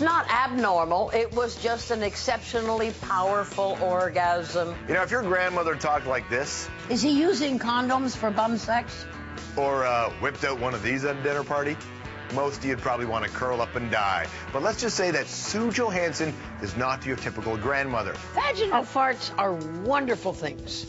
not abnormal. It was just an exceptionally powerful orgasm. You know, if your grandmother talked like this... Is he using condoms for bum sex? Or whipped out one of these at a dinner party, most of you'd probably want to curl up and die. But let's just say that Sue Johanson is not your typical grandmother. Vaginal farts are wonderful things.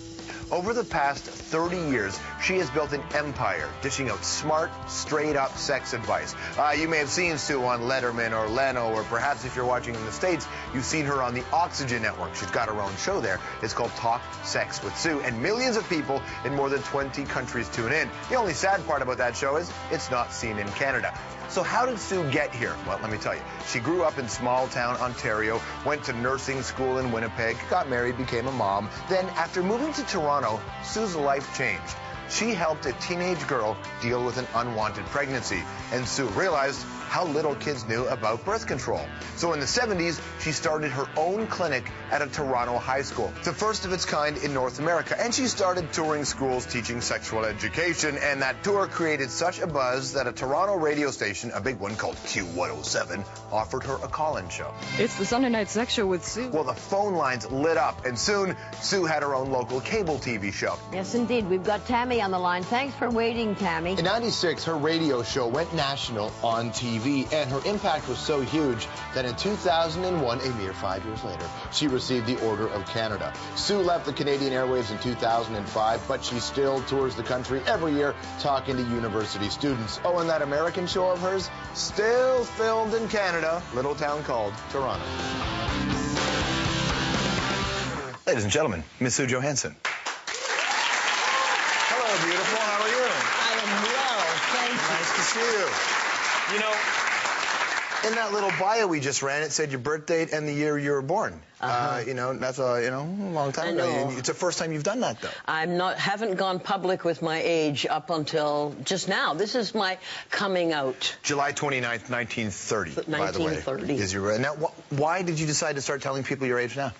Over the past 30 years, she has built an empire, dishing out smart, straight-up sex advice. You may have seen Sue on Letterman or Leno, or perhaps if you're watching in the States, you've seen her on the Oxygen Network. She's got her own show there. It's called Talk Sex with Sue, and millions of people in more than 20 countries tune in. The only sad part about that show is it's not seen in Canada. So how did Sue get here? Well, let me tell you. She grew up in small-town Ontario, went to nursing school in Winnipeg, got married, became a mom. Then, after moving to Toronto, Sue's life changed. She helped a teenage girl deal with an unwanted pregnancy, and Sue realized how little kids knew about birth control. So in the 70s, she started her own clinic at a Toronto high school, the first of its kind in North America. And she started touring schools teaching sexual education, and that tour created such a buzz that a Toronto radio station, a big one called Q107, offered her a call-in show. It's the Sunday Night Sex Show with Sue. Well, the phone lines lit up, and soon, Sue had her own local cable TV show. Yes, indeed. We've got Tammy on the line. Thanks for waiting, Tammy. In '96, her radio show went national on TV, and her impact was so huge that in 2001, a mere 5 years later, she received the Order of Canada. Sue left the Canadian Airwaves in 2005, but she still tours the country every year talking to university students. Oh, and that American show of hers, still filmed in Canada, little town called Toronto. Ladies and gentlemen, Miss Sue Johanson. Hello, beautiful. How are you? I am well, thank you. Nice to see you. You know, in that little bio we just ran, it said your birth date and the year you were born. You know, that's a long time ago. It's the first time you've done that, though. Haven't gone public with my age up until just now. This is my coming out. July 29th, 1930, by the way. 1930. Is your now? Why did you decide to start telling people your age now?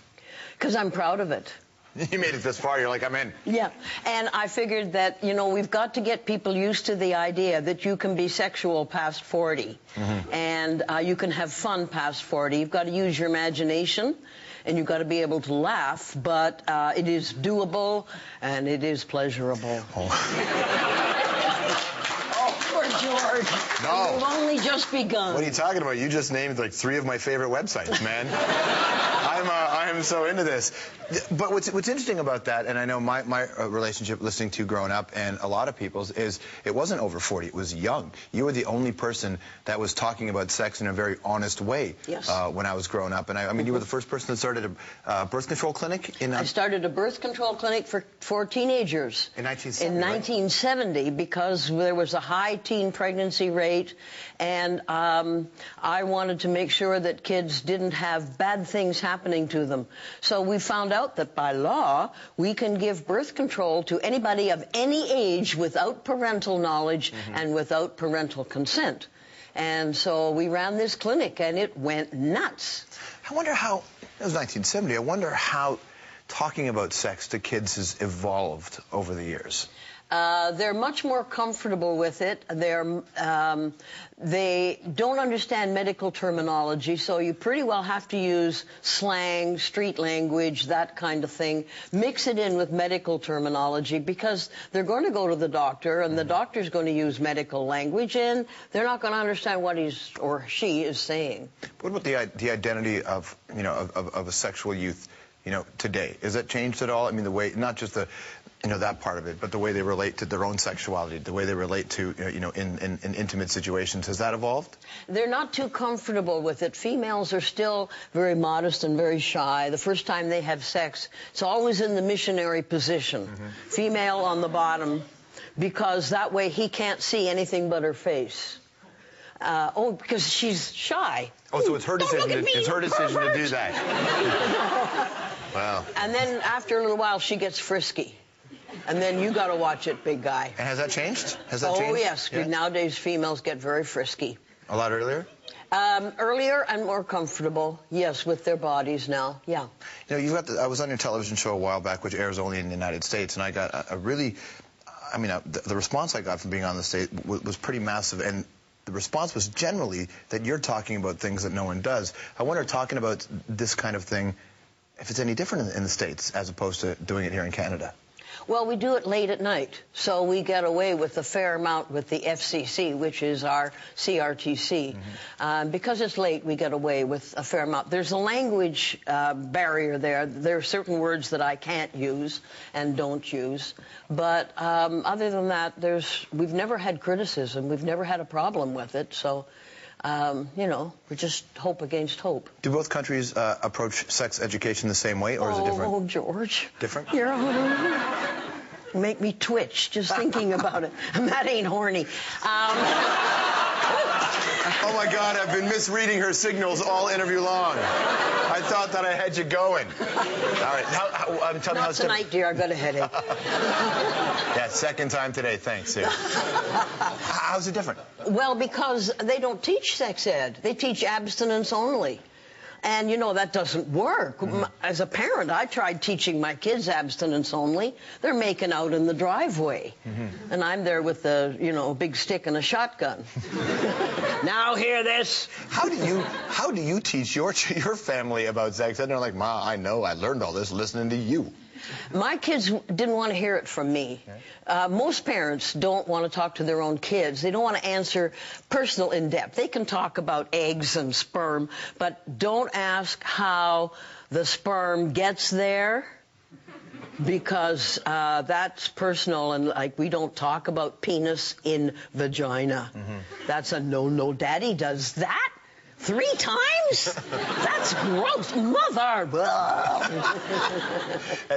Because I'm proud of it. You made it this far, you're like, I'm in. Yeah, and I figured that, you know, we've got to get people used to the idea that you can be sexual past 40. And you can have fun past 40. You've got to use your imagination, and you've got to be able to laugh, but it is doable, and it is pleasurable. Poor George. No. We've only just begun. What are you talking about? You just named like 3 of my favorite websites, man. I am so into this. But what's interesting about that, and I know my relationship listening to growing up and a lot of people's, is it wasn't over 40, it was young. You were the only person that was talking about sex in a very honest way. Yes. When I was growing up. And I mean, you were the first person that started a birth control clinic in... I started a birth control clinic for teenagers. In 1970, In 1970, because there was a high teen pregnancy rate, and I wanted to make sure that kids didn't have bad things happening to them. So we found out that by law, we can give birth control to anybody of any age without parental knowledge and without parental consent. And so we ran this clinic, and it went nuts. I wonder how, it was 1970, I wonder how talking about sex to kids has evolved over the years. They're much more comfortable with it. They don't understand medical terminology, so you pretty well have to use slang, street language, that kind of thing. Mix it in with medical terminology, because they're going to go to the doctor, and the doctor's going to use medical language, and they're not going to understand what he's or she is saying. What about the identity of, you know, of a sexual youth, you know, today? Has that changed at all? I mean, the way, not just the, you know, that part of it, but the way they relate to their own sexuality, the way they relate to, you know, in intimate situations. Has that evolved? They're not too comfortable with it. Females are still very modest and very shy. The first time they have sex, it's always in the missionary position. Female on the bottom, because that way he can't see anything but her face. Because she's shy. Oh, so it's her decision. It's her decision to do that. Wow. And then after a little while, she gets frisky. And then you got to watch it, big guy. And has that changed? Has that changed? Oh, yes. Yeah. Nowadays, females get very frisky. A lot earlier? Earlier and more comfortable, yes, with their bodies now, yeah. You know, you got I was on your television show a while back, which airs only in the United States, and I got a really, I mean, the response I got from being on the stage was pretty massive, and the response was generally that you're talking about things that no one does. I wonder, talking about this kind of thing, if it's any different in the States as opposed to doing it here in Canada. Well, we do it late at night, so we get away with a fair amount with the FCC, which is our CRTC. Because it's late, we get away with a fair amount. There's a language barrier there. There are certain words that I can't use and don't use. But other than that, we've never had criticism. We've never had a problem with it. So, you know, we just hope against hope. Do both countries approach sex education the same way, or is it different? Oh, George. Different? Make me twitch just thinking about it. And that ain't horny. Oh, my God, I've been misreading her signals all interview long. I thought that I had you going. All right, tell me how it's tonight, dear, I've got a headache. Yeah, second time today, thanks, Sue. How's it different? Well, because they don't teach sex ed. They teach abstinence only. And, you know, that doesn't work. As a parent, I tried teaching my kids abstinence only. They're making out in the driveway. And I'm there with a, you know, big stick and a shotgun. Now hear this. How do you teach your family about sex? And they're like, Ma, I know, I learned all this listening to you. My kids didn't want to hear it from me. Most parents don't want to talk to their own kids. They don't want to answer personal in depth. They can talk about eggs and sperm, but don't ask how the sperm gets there, because that's personal, and like we don't talk about penis in vagina. That's a no. Daddy does that 3 times? That's gross. Mother.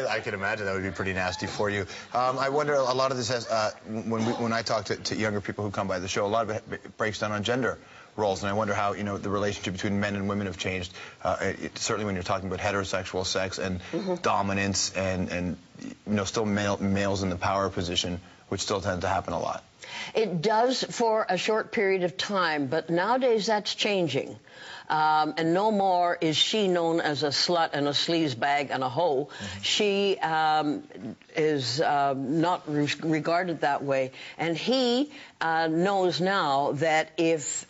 I can imagine that would be pretty nasty for you. I wonder, a lot of this has, when I talk to younger people who come by the show, a lot of it breaks down on gender roles, and I wonder how, you know, the relationship between men and women have changed. Certainly when you're talking about heterosexual sex and dominance and you know, still males in the power position, which still tends to happen a lot. It does for a short period of time, but nowadays that's changing. And no more is she known as a slut and a sleazebag and a hoe. She is not regarded that way. And he knows now that if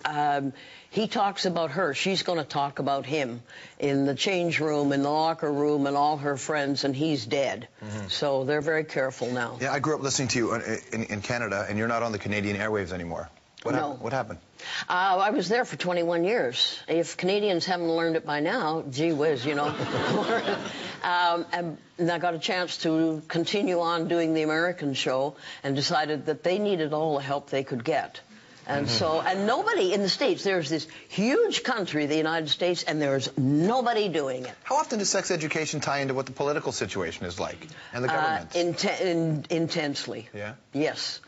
he talks about her, she's going to talk about him in the change room, in the locker room, and all her friends, and he's dead. So they're very careful now. Yeah, I grew up listening to you in Canada, and you're not on the Canadian airwaves anymore. What happened? I was there for 21 years. If Canadians haven't learned it by now, gee whiz, you know. And I got a chance to continue on doing the American show and decided that they needed all the help they could get. And so, and nobody in the States, there's this huge country, the United States, and there's nobody doing it. How often does sex education tie into what the political situation is like and the government? Intensely. Yeah? Yes.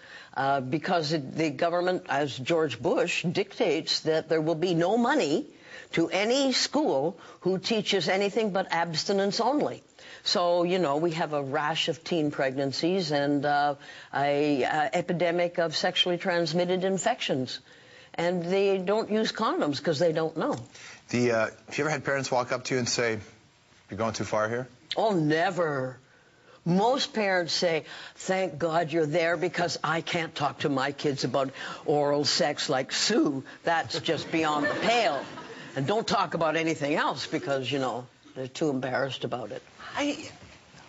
Because the government, as George Bush, dictates that there will be no money to any school who teaches anything but abstinence only. So, you know, we have a rash of teen pregnancies and a epidemic of sexually transmitted infections. And they don't use condoms because they don't know. Have you ever had parents walk up to you and say, you're going too far here? Oh, never. Most parents say, thank God you're there because I can't talk to my kids about oral sex like Sue. That's just beyond the pale. And don't talk about anything else because, you know, they're too embarrassed about it.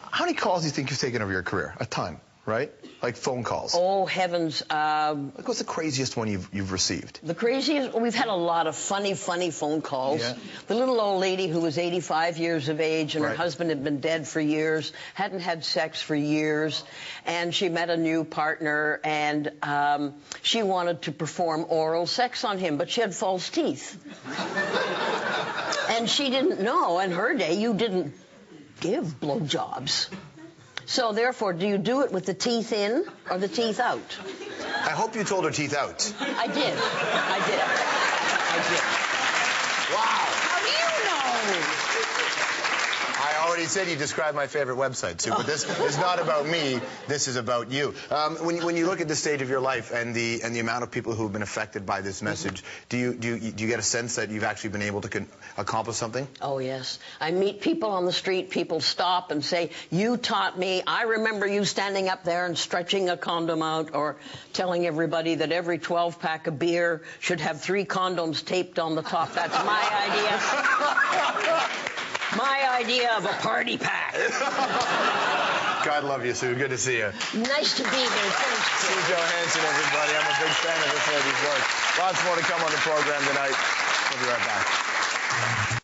How many calls do you think you've taken over your career? A ton, right? Like phone calls. Oh, heavens. What's the craziest one you've received? The craziest? We've had a lot of funny phone calls. Yeah. The little old lady who was 85 years of age and her husband had been dead for years, hadn't had sex for years, and she met a new partner, and she wanted to perform oral sex on him, but she had false teeth. And she didn't know. In her day, you didn't give blowjobs. So, therefore, do you do it with the teeth in or the teeth out? I hope you told her teeth out. I did. Wow. How do you know? I already already said you described my favorite website, Sue, but this is not about me. This is about you. When you look at the stage of your life and the amount of people who have been affected by this message, do you get a sense that you've actually been able to accomplish something? Oh, yes. I meet people on the street. People stop and say, "You taught me. I remember you standing up there and stretching a condom out," or telling everybody that every 12-pack of beer should have 3 condoms taped on the top. That's my idea. My idea of a party pack. God love you, Sue. Good to see you. Nice to be here. Thanks. Sue Johansson, everybody. I'm a big fan of this lady's work. Lots more to come on the program tonight. We'll be right back.